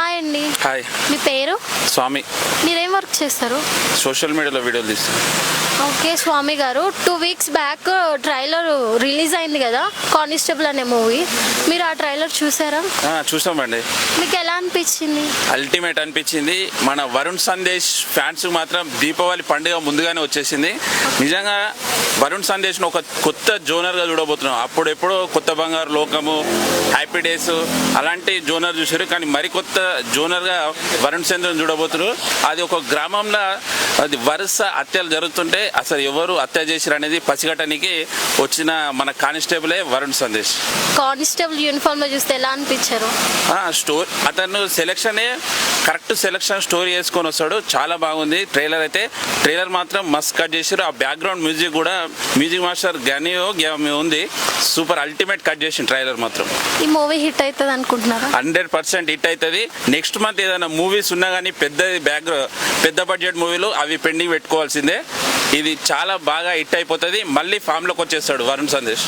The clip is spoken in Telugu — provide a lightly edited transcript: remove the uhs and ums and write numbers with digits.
హాయ్ అండి. హాయ్. మీ పేరు? స్వామి. మీరేం వర్క్ చేస్తారు? సోషల్ మీడియాలో వీడియోలు తీస్తాను. ఓకే స్వామి గారు, 2 వీక్స్ బ్యాక్ ట్రైలర్ రిలీజ్ అయింది కదా, కానిస్టేబుల్ అనే మూవీ. మీరు ఆ ట్రైలర్ చూసారా? చూసామండి. మీకు ఎలా అనిపించింది? అల్టిమేట్ అనిపించింది. మన వరుణ్ సందేశ్ ఫ్యాన్స్ మాత్రం దీపావళి పండుగ ముందుగానే వచ్చేసింది. నిజంగా వరుణ్ సందేశ్ను ఒక కొత్త జోనర్గా చూడబోతున్నాం. అప్పుడెప్పుడో కొత్త బంగారు లోకము, హ్యాపీ డేస్ అలాంటి జోనర్ చూసారు, కానీ మరికొత్త జోనర్గా వరుణ్ చంద్రన్ చూడబోతున్నారు. అది ఒక గ్రామంలో అది వరుస హత్యలు జరుగుతుంటే అసలు ఎవరు హత్య చేశారు అనేది పసిగట్టడానికి వచ్చిన మన కానిస్టేబులే వరుణ్ సందేశ్. కానిస్టేబుల్ యూనిఫామ్ లో చూస్తే ఎలా అనిపించారు? అతను సెలెక్షన్ కరెక్ట్ సెలెక్షన్ స్టోరీ వేసుకొని వస్తాడు. చాలా బాగుంది ట్రైలర్ అయితే. ట్రైలర్ మాత్రం మస్త్ కట్ చేసారు. ఆ బ్యాక్గ్రౌండ్ మ్యూజిక్ కూడా మ్యూజిక్ మాస్టర్ గనియో ఉంది. సూపర్ అల్టిమేట్ కట్ చేసిన ట్రైలర్ మాత్రం. ఈ మూవీ హిట్ అవుతుంది అనుకుంటున్నారా? 100% హిట్ అవుతుంది. నెక్స్ట్ మంత్ ఏదైనా మూవీస్ ఉన్నా కానీ పెద్ద బడ్జెట్ మూవీలు అవి పెండింగ్ పెట్టుకోవాల్సిందే. ఇది చాలా బాగా హిట్ అయిపోతుంది. మళ్ళీ ఫామ్లోకి వచ్చేస్తాడు వరుణ్ సందేశ్.